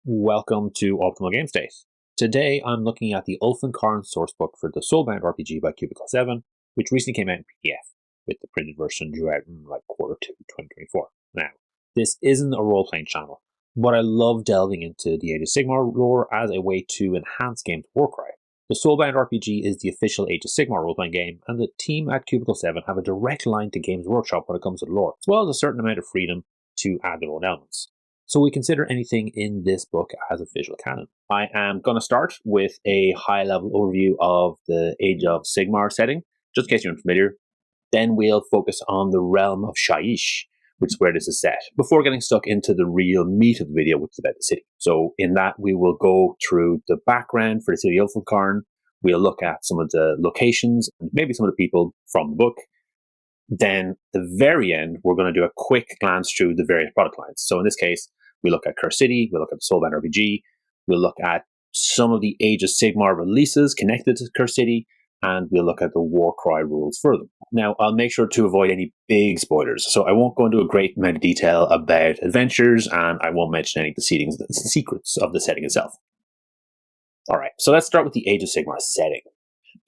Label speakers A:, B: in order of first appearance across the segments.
A: Welcome to Optimal Game State. Today I'm looking at the Ulfenkarn sourcebook for the Soulbound RPG by Cubicle 7, which recently came out in PDF, with the printed version due out in Q2 2024. Now, this isn't a role-playing channel, but I love delving into the Age of Sigmar Lore as a way to enhance games Warcry. The Soulbound RPG is the official Age of Sigmar role-playing game, and the team at Cubicle 7 have a direct line to Games Workshop when it comes to the lore, as well as a certain amount of freedom to add their own elements. So we consider anything in this book as official canon. I am going to start with a high-level overview of the Age of Sigmar setting, just in case you're unfamiliar. Then we'll focus on the realm of Shaiish, which is where this is set, before getting stuck into the real meat of the video, which is about the city. So in that, we will go through the background for the city of Ulfenkarn. We'll look at some of the locations, and maybe some of the people from the book. Then, at the very end, we're going to do a quick glance through the various product lines. So in this case, we look at Curse City, we look at the Soulbound RPG, we'll look at some of the Age of Sigmar releases connected to Curse City, and we'll look at the Warcry rules for them. Now, I'll make sure to avoid any big spoilers, so I won't go into a great amount of detail about adventures, and I won't mention any of the secrets of the setting itself. Alright, so let's start with the Age of Sigmar setting.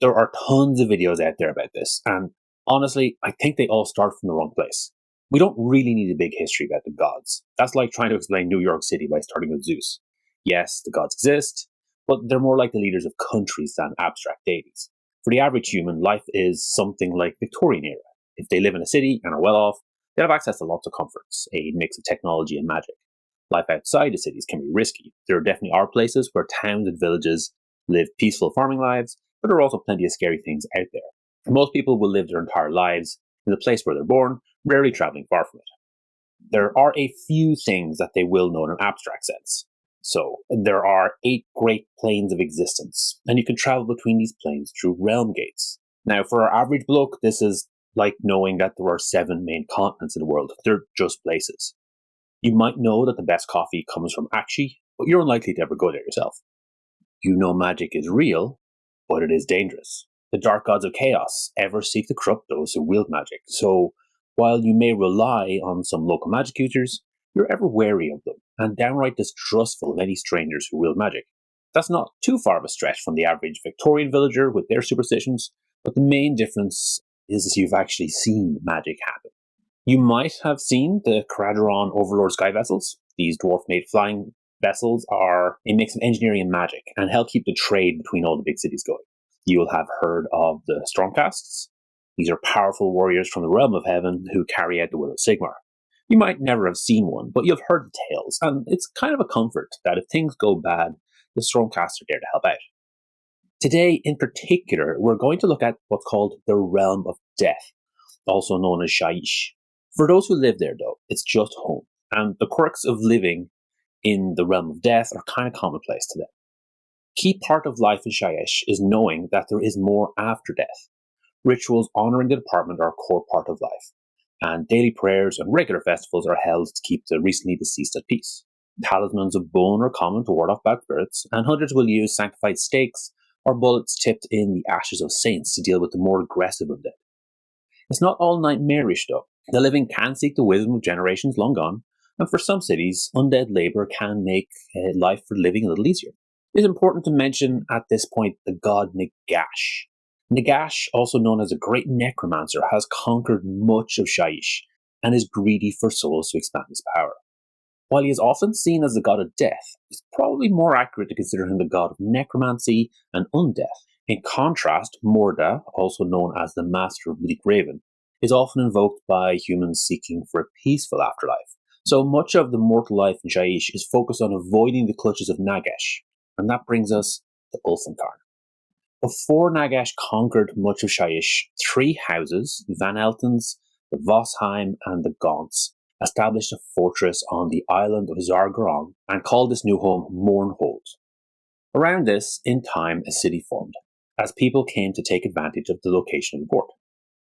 A: There are tons of videos out there about this, and honestly, I think they all start from the wrong place. We don't really need a big history about the gods. That's like trying to explain New York City by starting with Zeus. Yes, the gods exist, but they're more like the leaders of countries than abstract deities. For the average human, life is something like Victorian era. If they live in a city and are well off, they have access to lots of comforts, a mix of technology and magic. Life outside the cities can be risky. There definitely are places where towns and villages live peaceful farming lives, but there are also plenty of scary things out there. Most people will live their entire lives in the place where they're born, rarely traveling far from it. There are a few things that they will know in an abstract sense. So, there are 8 great planes of existence, and you can travel between these planes through realm gates. Now, for our average bloke, this is like knowing that there are 7 main continents in the world. They're just places. You might know that the best coffee comes from Akshi, but you're unlikely to ever go there yourself. You know magic is real, but it is dangerous. The dark gods of chaos ever seek to corrupt those who wield magic, so while you may rely on some local magic users, you're ever wary of them, and downright distrustful of any strangers who wield magic. That's not too far of a stretch from the average Victorian villager with their superstitions, but the main difference is you've actually seen magic happen. You might have seen the Caradron Overlord sky vessels. These dwarf-made flying vessels are a mix of engineering and magic, and help keep the trade between all the big cities going. You'll have heard of the Stormcasts. These are powerful warriors from the realm of heaven who carry out the will of Sigmar. You might never have seen one, but you've heard the tales, and it's kind of a comfort that if things go bad, the Stormcasts are there to help out. Today, in particular, we're going to look at what's called the Realm of Death, also known as Shaiish. For those who live there, though, it's just home, and the quirks of living in the Realm of Death are kind of commonplace to them. Key part of life in Shaiish is knowing that there is more after death. Rituals honoring the department are a core part of life, and daily prayers and regular festivals are held to keep the recently deceased at peace. Talismans of bone are common to ward off bad spirits, and hunters will use sanctified stakes or bullets tipped in the ashes of saints to deal with the more aggressive undead. It's not all nightmarish, though. The living can seek the wisdom of generations long gone, and for some cities, undead labor can make life for living a little easier. It is important to mention at this point the god Nagash. Nagash, also known as a great necromancer, has conquered much of Shaiish and is greedy for souls to expand his power. While he is often seen as the god of death, it's probably more accurate to consider him the god of necromancy and undeath. In contrast, Morda, also known as the master of Bleak Raven, is often invoked by humans seeking for a peaceful afterlife. So much of the mortal life in Shaiish is focused on avoiding the clutches of Nagash, and that brings us to Ulfenkarn. Before Nagash conquered much of Shaiish, 3 houses, Van Eltens, the Vosheim, and the Gaunts, established a fortress on the island of Zargarong and called this new home Mournhold. Around this, in time, a city formed, as people came to take advantage of the location of the port.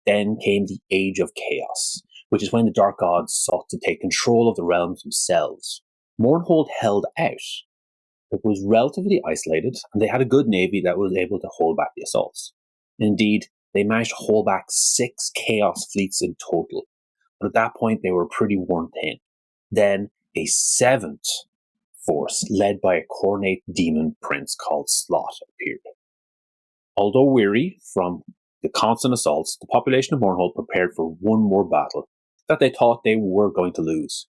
A: Then came the Age of Chaos, which is when the Dark Gods sought to take control of the realms themselves. Mournhold held out. It was relatively isolated, and they had a good navy that was able to hold back the assaults. Indeed, they managed to hold back 6 Chaos fleets in total, but at that point they were pretty worn thin. Then a 7th force led by a coordinate demon prince called Slot appeared. Although weary from the constant assaults, the population of Mournhold prepared for one more battle that they thought they were going to lose.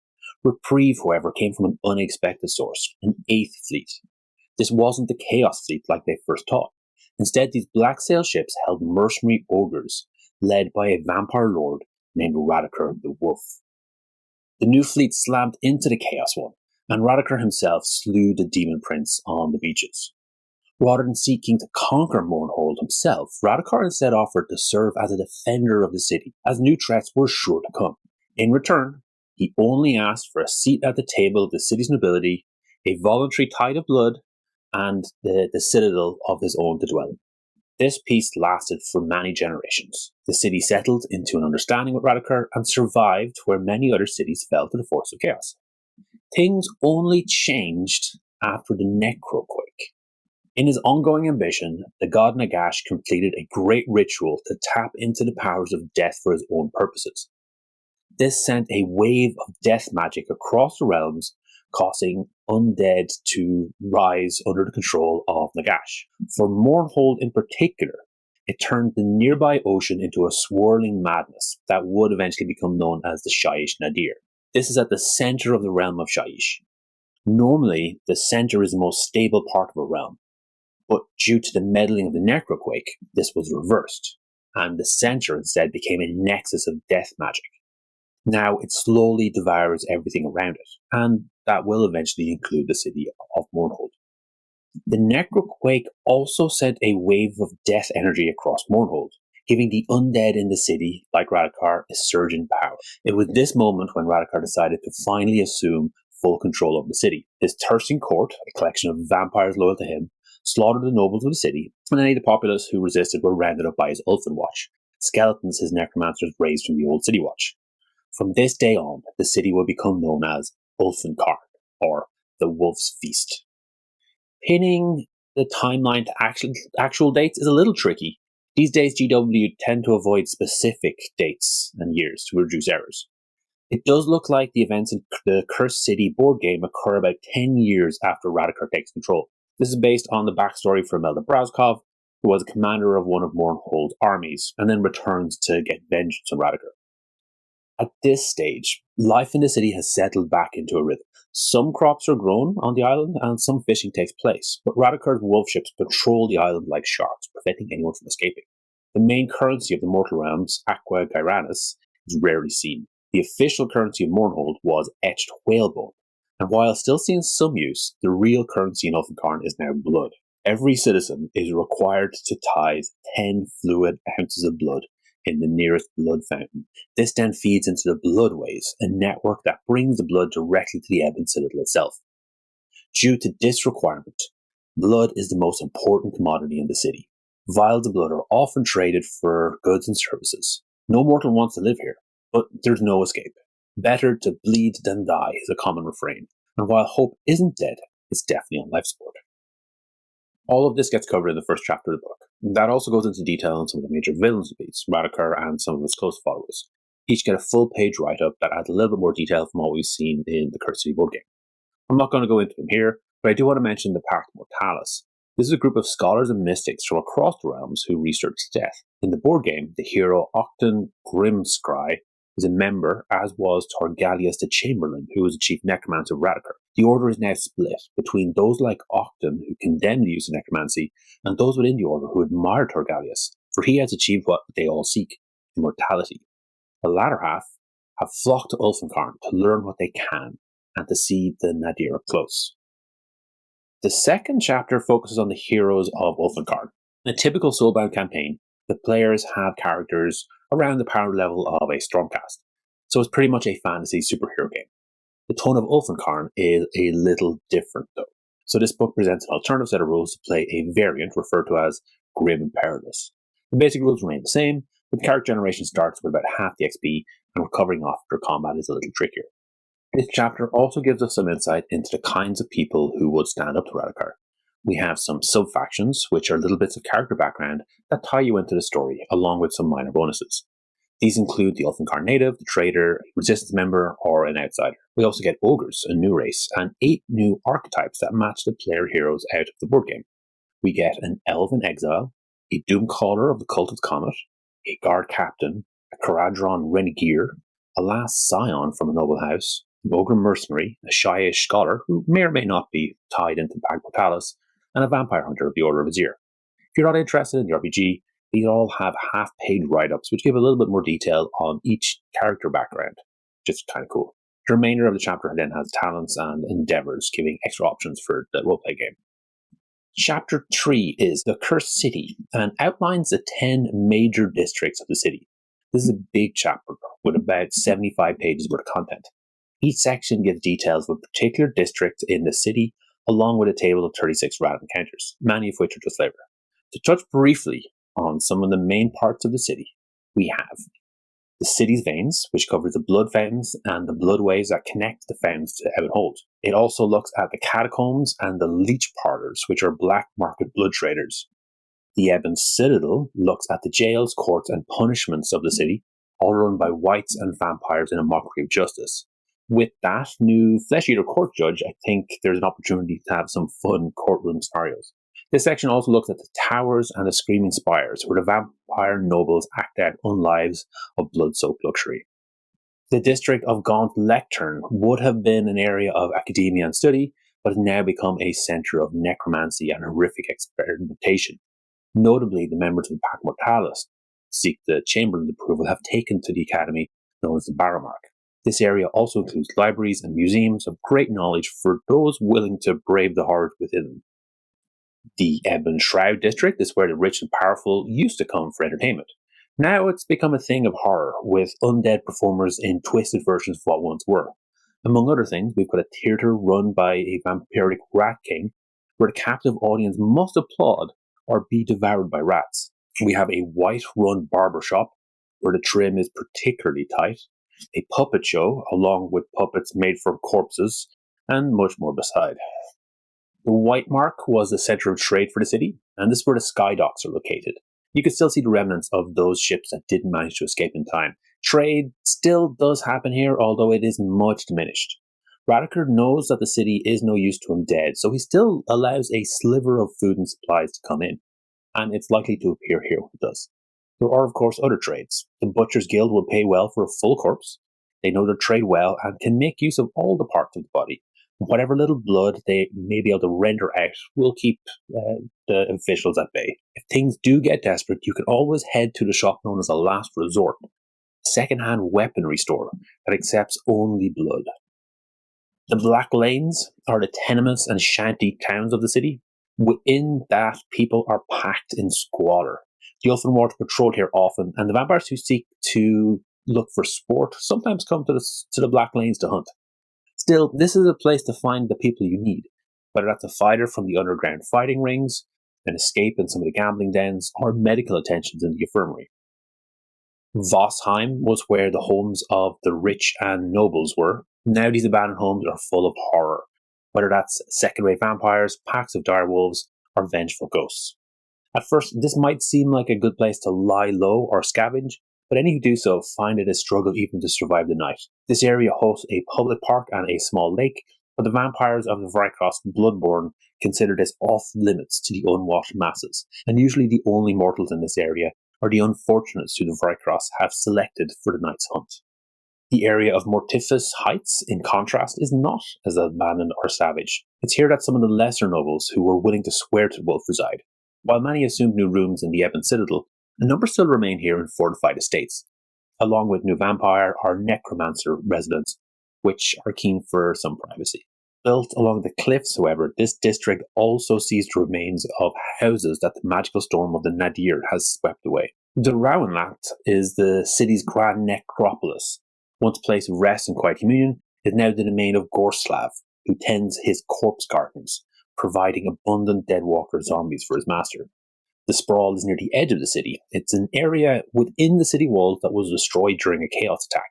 A: Reprieve, however, came from an unexpected source, an 8th fleet. This wasn't the Chaos Fleet like they first thought. Instead, these black sail ships held mercenary ogres, led by a vampire lord named Radakar the Wolf. The new fleet slammed into the Chaos One, and Radakar himself slew the demon prince on the beaches. Rather than seeking to conquer Mournhold himself, Radakar instead offered to serve as a defender of the city, as new threats were sure to come. In return, he only asked for a seat at the table of the city's nobility, a voluntary tide of blood, and the citadel of his own to dwell in. This peace lasted for many generations. The city settled into an understanding with Radakar and survived where many other cities fell to the force of chaos. Things only changed after the Necroquake. In his ongoing ambition, the god Nagash completed a great ritual to tap into the powers of death for his own purposes. This sent a wave of death magic across the realms, causing undead to rise under the control of Nagash. For Mournhold in particular, it turned the nearby ocean into a swirling madness that would eventually become known as the Shyish Nadir. This is at the center of the realm of Shyish. Normally, the center is the most stable part of a realm, but due to the meddling of the Necroquake, this was reversed, and the center instead became a nexus of death magic. Now it slowly devours everything around it, and that will eventually include the city of Mournhold. The Necroquake also sent a wave of death energy across Mournhold, giving the undead in the city, like Radakar, a surge in power. It was this moment when Radakar decided to finally assume full control of the city. His thirsting court, a collection of vampires loyal to him, slaughtered the nobles of the city, and any of the populace who resisted were rounded up by his Ulfen Watch, skeletons his necromancers raised from the old city watch. From this day on, the city will become known as Ulfenkarn, or the Wolf's Feast. Pinning the timeline to actual dates is a little tricky. These days, GW tend to avoid specific dates and years to reduce errors. It does look like the events in the Cursed City board game occur about 10 years after Radakar takes control. This is based on the backstory for Imelda Brazkov, who was a commander of one of Mournhold's armies, and then returns to get vengeance on Radakar. At this stage, life in the city has settled back into a rhythm. Some crops are grown on the island, and some fishing takes place, but Radakar's wolf ships patrol the island like sharks, preventing anyone from escaping. The main currency of the mortal realms, Aqua Gyranus, is rarely seen. The official currency of Mournhold was etched whalebone, and while still seeing some use, the real currency in Ulfenkarn is now blood. Every citizen is required to tithe 10 fluid ounces of blood in the nearest blood fountain. This then feeds into the bloodways, a network that brings the blood directly to the Ebon Citadel itself. Due to this requirement, blood is the most important commodity in the city. Vials of blood are often traded for goods and services. No mortal wants to live here, but there's no escape. Better to bleed than die is a common refrain, and while hope isn't dead, it's definitely on life support. All of this gets covered in the first chapter of the book. That also goes into detail on some of the major villains of the beast, Radakar and some of his close followers. Each get a full page write-up that adds a little bit more detail from what we've seen in the Cursed City board game. I'm not going to go into them here, but I do want to mention the Pact Mortalis. This is a group of scholars and mystics from across the realms who research death. In the board game, the hero Octon Grimscry is a member, as was Torgalius the Chamberlain, who was the chief necromancer of Radakar. The order is now split between those like Octon, who condemn the use of necromancy, and those within the order who admire Torgalius, for he has achieved what they all seek, immortality. The latter half have flocked to Ulfenkarn to learn what they can, and to see the Nadir up close. The second chapter focuses on the heroes of Ulfenkarn. In a typical Soulbound campaign, the players have characters around the power level of a Stormcast, so it's pretty much a fantasy superhero game. The tone of Ulfenkarn is a little different though, so this book presents an alternative set of rules to play a variant referred to as Grim and Perilous. The basic rules remain the same, but the character generation starts with about half the XP, and recovering after combat is a little trickier. This chapter also gives us some insight into the kinds of people who would stand up to Radakar. We have some sub-factions, which are little bits of character background that tie you into the story, along with some minor bonuses. These include the Ulfenkarn native, the trader, a resistance member, or an outsider. We also get ogres, a new race, and 8 new archetypes that match the player heroes out of the board game. We get an elven exile, a doomcaller of the cult of the comet, a guard captain, a Caradron renegade, a last scion from a noble house, an ogre mercenary, a Shyish scholar who may or may not be tied into Pax Mortalis, and a vampire hunter of the Order of Azir. If you're not interested in the RPG, these all have half-page write-ups which give a little bit more detail on each character background, which is kind of cool. The remainder of the chapter then has talents and endeavors, giving extra options for the roleplay game. Chapter 3 is The Cursed City and outlines the 10 major districts of the city. This is a big chapter with about 75 pages worth of content. Each section gives details of a particular district in the city, along with a table of 36 random encounters, many of which are just flavor. To touch briefly on some of the main parts of the city, we have the city's veins, which covers the blood fountains and the bloodways that connect the fountains to Ebon Hold. It also looks at the catacombs and the leech parlors, which are black market blood traders. The Ebon Citadel looks at the jails, courts, and punishments of the city, all run by wights and vampires in a mockery of justice. With that new Flesh Eater court judge, I think there's an opportunity to have some fun courtroom scenarios. This section also looks at the towers and the screaming spires, where the vampire nobles act out unlives of blood-soaked luxury. The district of Gaunt Lectern would have been an area of academia and study, but has now become a centre of necromancy and horrific experimentation. Notably, the members of the Pax Mortalis seek the Chamberlain's approval have taken to the academy known as the Barromark. This area also includes libraries and museums of great knowledge for those willing to brave the horrors within them. The Ebon Shroud district is where the rich and powerful used to come for entertainment. Now it's become a thing of horror, with undead performers in twisted versions of what once were. Among other things, we've got a theatre run by a vampiric rat king, where the captive audience must applaud or be devoured by rats. We have a white-run barber shop, where the trim is particularly tight, a puppet show, along with puppets made from corpses, and much more beside. The White Mark was the centre of trade for the city, and this is where the sky docks are located. You can still see the remnants of those ships that didn't manage to escape in time. Trade still does happen here, although it is much diminished. Radiker knows that the city is no use to him dead, so he still allows a sliver of food and supplies to come in, and it's likely to appear here when it does. There are, of course, other trades. The Butcher's Guild will pay well for a full corpse. They know their trade well and can make use of all the parts of the body. Whatever little blood they may be able to render out will keep the officials at bay. If things do get desperate, you can always head to the shop known as a last resort, a second-hand weaponry store that accepts only blood. The Black Lanes are the tenements and shanty towns of the city. Within that, people are packed in squalor. The Ulfenward patrol here often, and the vampires who seek to look for sport sometimes come to the Black Lanes to hunt. Still, this is a place to find the people you need, whether that's a fighter from the underground fighting rings, an escape in some of the gambling dens, or medical attentions in the infirmary. Vossheim was where the homes of the rich and nobles were. Now these abandoned homes are full of horror, whether that's second-rate vampires, packs of direwolves, or vengeful ghosts. At first, this might seem like a good place to lie low or scavenge, but any who do so find it a struggle even to survive the night. This area hosts a public park and a small lake, but the vampires of the Vrykros Bloodborne consider this off-limits to the unwashed masses, and usually the only mortals in this area are the unfortunates who the Vrykros have selected for the night's hunt. The area of Mortifus Heights, in contrast, is not as abandoned or savage. It's here that some of the lesser nobles who were willing to swear to the wolf reside. While many assumed new rooms in the Ebon Citadel, a number still remain here in fortified estates, along with new vampire or necromancer residents, which are keen for some privacy. Built along the cliffs, however, this district also sees the remains of houses that the magical storm of the Nadir has swept away. The Rowanlat is the city's grand necropolis. Once a place of rest and quiet communion, is now the domain of Gorslav, who tends his corpse gardens, providing abundant deadwalker zombies for his master. The sprawl is near the edge of the city. It's an area within the city walls that was destroyed during a chaos attack.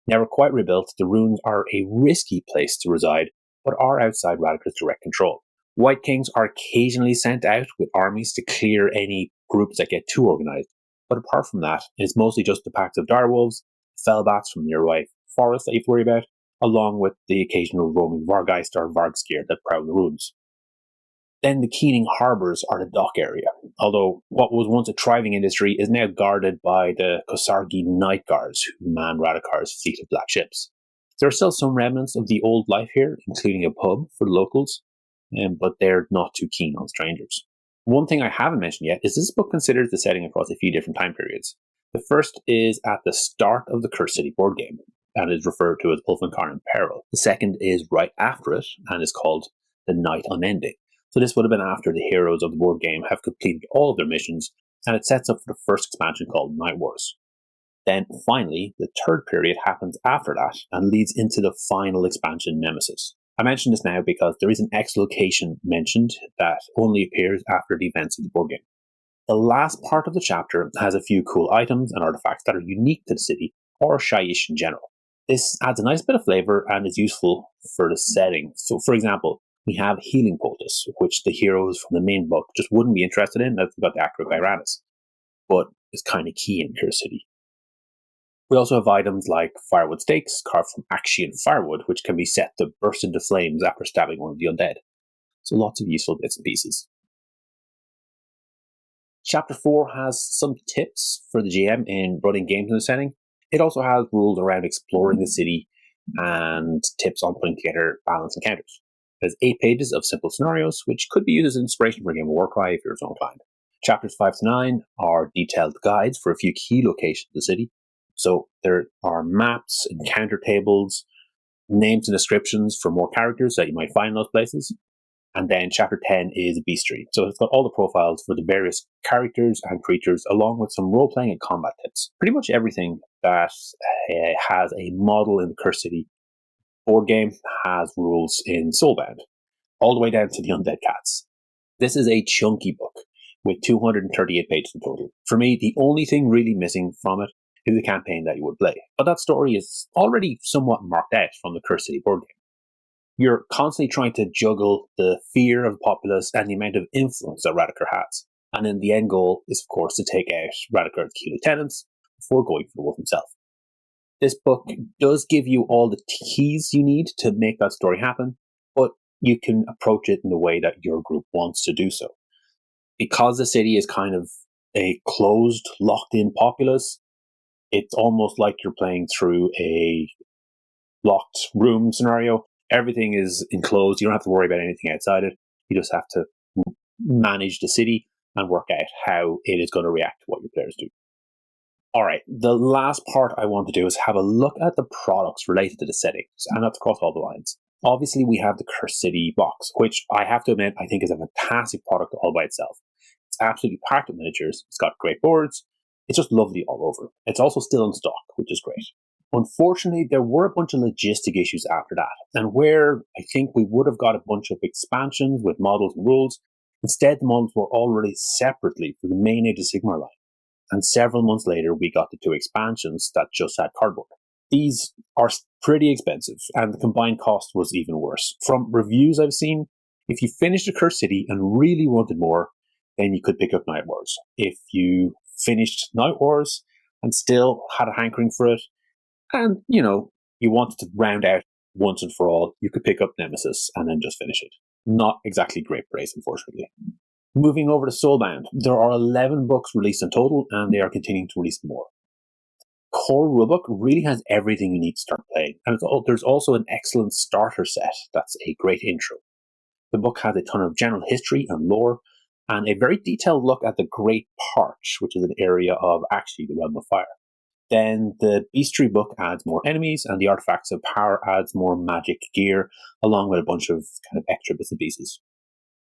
A: Never quite rebuilt, the ruins are a risky place to reside, but are outside Radiker's direct control. White Kings are occasionally sent out with armies to clear any groups that get too organized, But apart from that, it's mostly just the packs of direwolves, fellbats from nearby forests that you have to worry about, along with the occasional roaming Vargeist or Vargskir that prowl the ruins. Then the Keening harbours are the dock area, although what was once a thriving industry is now guarded by the Kosargi Night Guards who man Radakar's fleet of black ships. There are still some remnants of the old life here, including a pub for the locals, but they're not too keen on strangers. One thing I haven't mentioned yet is this book considers the setting across a few different time periods. The first is at the start of the Cursed City board game, and is referred to as Ulfenkarn in Peril. The second is right after it, and is called The Night Unending. So this would have been after the heroes of the board game have completed all of their missions, and it sets up for the first expansion called Night Wars. Then finally, the third period happens after that, and leads into the final expansion Nemesis. I mention this now because there is an X location mentioned that only appears after the events of the board game. The last part of the chapter has a few cool items and artifacts that are unique to the city, or Shyish in general. This adds a nice bit of flavour and is useful for the setting. So, for example, we have Healing Poultice, which the heroes from the main book just wouldn't be interested in as they've got the Acro Gyranus, but is kind of key in Cursed City. We also have items like firewood stakes carved from Akshian firewood, which can be set to burst into flames after stabbing one of the undead. So lots of useful bits and pieces. Chapter 4 has some tips for the GM in running games in the setting. It also has rules around exploring the city and tips on putting together balanced encounters. There's 8 pages of simple scenarios, which could be used as inspiration for a game of Warcry if you're so inclined. Chapters 5 to 9 are detailed guides for a few key locations of the city. So there are maps, encounter tables, names and descriptions for more characters that you might find in those places. And then chapter 10 is Beastry. So it's got all the profiles for the various characters and creatures, along with some role-playing and combat tips. Pretty much everything that has a model in the Cursed City board game has rules in Soulbound, all the way down to the Undead Cats. This is a chunky book with 238 pages in total. For me, the only thing really missing from it is the campaign that you would play. But that story is already somewhat marked out from the Cursed City board game. You're constantly trying to juggle the fear of the populace and the amount of influence that Radakar has. And then the end goal is, of course, to take out Radakar's key lieutenants before going for the wolf himself. This book does give you all the keys you need to make that story happen, but you can approach it in the way that your group wants to do so. Because the city is kind of a closed, locked-in populace, it's almost like you're playing through a locked room scenario. Everything is enclosed. You don't have to worry about anything outside it. You just have to manage the city and work out how it is going to react to what your players do. All right, the last part I want to do is have a look at the products related to the settings, and that's across all the lines. Obviously, we have the Cursed City box, which I have to admit I think is a fantastic product all by itself. It's absolutely packed with miniatures. It's got great boards. It's just lovely all over. It's also still in stock, which is great. Unfortunately, there were a bunch of logistic issues after that, and where I think we would have got a bunch of expansions with models and rules, instead the models were all released separately for the main Age of Sigmar line. And several months later, we got the 2 expansions that just had cardboard. These are pretty expensive, and the combined cost was even worse. From reviews I've seen, if you finished the Cursed City and really wanted more, then you could pick up Night Wars. If you finished Night Wars and still had a hankering for it, and, you wanted to round out once and for all, you could pick up Nemesis and then just finish it. Not exactly great praise, unfortunately. Moving over to Soulbound, there are 11 books released in total, and they are continuing to release more. Core rulebook really has everything you need to start playing, and there's also an excellent starter set that's a great intro. The book has a ton of general history and lore, and a very detailed look at the Great Parch, which is an area of actually the Realm of Fire. Then the Beastry book adds more enemies, and the Artifacts of Power adds more magic gear, along with a bunch of kind of extra bits and pieces.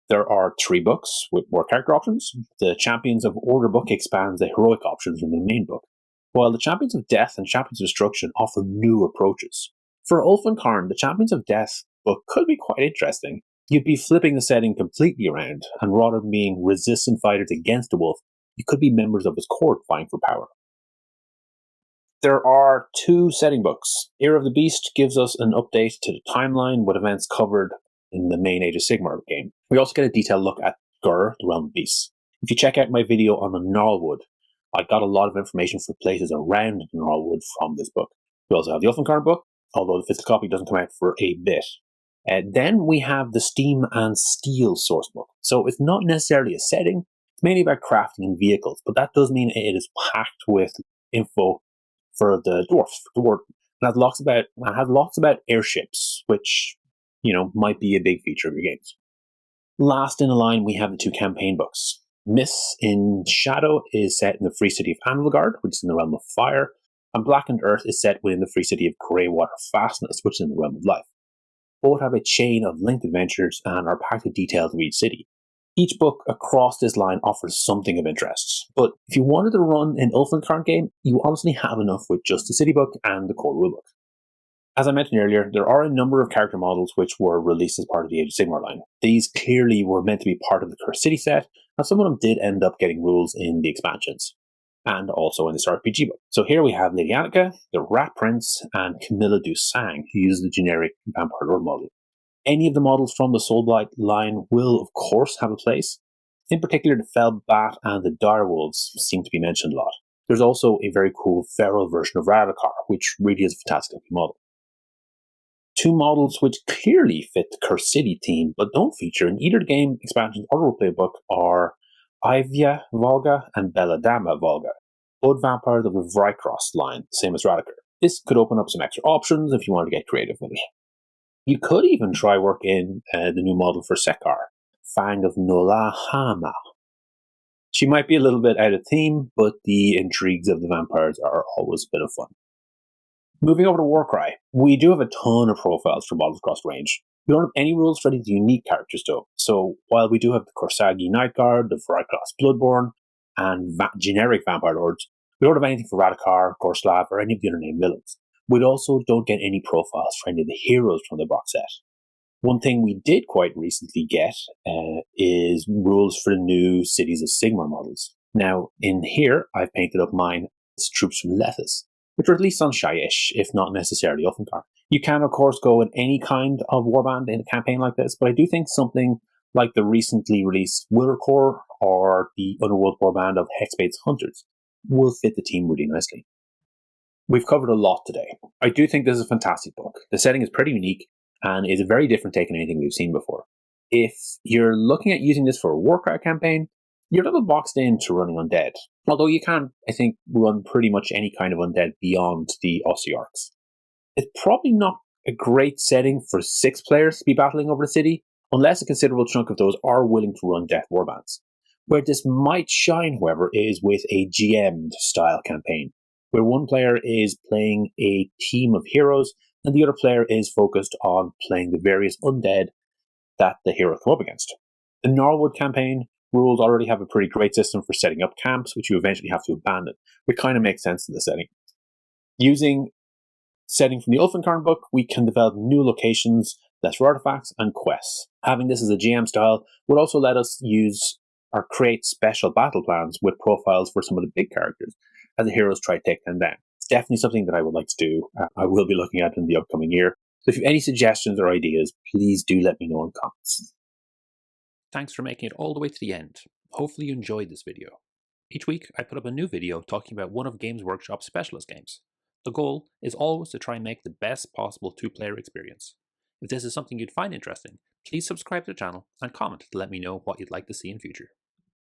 A: There are 3 books with more character options. The Champions of Order book expands the heroic options from the main book, while the Champions of Death and Champions of Destruction offer new approaches. For Ulfenkarn, the Champions of Death book could be quite interesting. You'd be flipping the setting completely around, and rather than being resistant fighters against the wolf, you could be members of his court vying for power. There are 2 setting books. Era of the Beast gives us an update to the timeline with events covered in the main Age of Sigmar game. We also get a detailed look at Gur, the Realm of Beasts. If you check out my video on the Gnarlwood, I got a lot of information for places around Norwood from this book. We also have the Ulfenkarn book, although the physical copy doesn't come out for a bit. Then we have the Steam and Steel source book. So it's not necessarily a setting, it's mainly about crafting and vehicles, but that does mean it is packed with info for the dwarfs, for the warden. And has lots about airships, which, might be a big feature of your games. Last in the line, we have the 2 campaign books. Mists in Shadow is set in the free city of Anvilgard, which is in the realm of fire, and Blackened Earth is set within the free city of Greywater Fastness, which is in the realm of life. Both have a chain of linked adventures and are packed with details of each city. Each book across this line offers something of interest, but if you wanted to run an Ulfenkarn game, you honestly have enough with just the city book and the core rulebook. As I mentioned earlier, there are a number of character models which were released as part of the Age of Sigmar line. These clearly were meant to be part of the Cursed City set, and some of them did end up getting rules in the expansions, and also in this RPG book. So here we have Lady Annika, the Rat Prince, and Camilla Dusang, who uses the generic Vampire Lord model. Any of the models from the Soulblight line will, of course, have a place. In particular, the Fell Bat and the Direwolves seem to be mentioned a lot. There's also a very cool feral version of Radakar, which really is a fantastic looking model. 2 models which clearly fit the Cursed City theme, but don't feature in either the game, expansions, or roleplay book are Ivya Volga and Belladama Volga, both vampires of the Vrykros line, same as Radakar. This could open up some extra options if you want to get creative with it. You could even try work in the new model for Sekar, Fang of Nolahama. She might be a little bit out of theme, but the intrigues of the vampires are always a bit of fun. Moving over to Warcry, we do have a ton of profiles for models across range. We don't have any rules for any of the unique characters though, so while we do have the Korsagi Night Guard, the Vrykros Bloodborne, and generic Vampire Lords, we don't have anything for Radakar, Gorslav, or any of the other named villains. We also don't get any profiles for any of the heroes from the box set. One thing we did quite recently get is rules for the new Cities of Sigmar models. Now, in here, I've painted up mine as troops from Lethis, which are at least on Shyish, if not necessarily Ulfenkarn. You can, of course, go in any kind of warband in a campaign like this, but I do think something like the recently released Wildercore or the Underworld warband of Hexbait's Hunters will fit the team really nicely. We've covered a lot today. I do think this is a fantastic book. The setting is pretty unique and is a very different take on anything we've seen before. If you're looking at using this for a Warcry campaign, you're a little boxed into running undead. Although you can, I think, run pretty much any kind of undead beyond the Ossiarchs. It's probably not a great setting for 6 players to be battling over the city, unless a considerable chunk of those are willing to run death warbands. Where this might shine, however, is with a GM'd style campaign, where one player is playing a team of heroes, and the other player is focused on playing the various undead that the heroes come up against. The Norwood campaign rules already have a pretty great system for setting up camps, which you eventually have to abandon, which kind of makes sense in the setting. Using setting from the Ulfenkarn book, we can develop new locations, lesser artifacts, and quests. Having this as a GM style would also let us use or create special battle plans with profiles for some of the big characters as the heroes try to take them down. It's definitely something that I would like to do. I will be looking at in the upcoming year. So if you have any suggestions or ideas, please do let me know in comments.
B: Thanks for making it all the way to the end. Hopefully you enjoyed this video. Each week I put up a new video talking about one of Games Workshop's specialist games. The goal is always to try and make the best possible 2-player experience. If this is something you'd find interesting, please subscribe to the channel and comment to let me know what you'd like to see in future.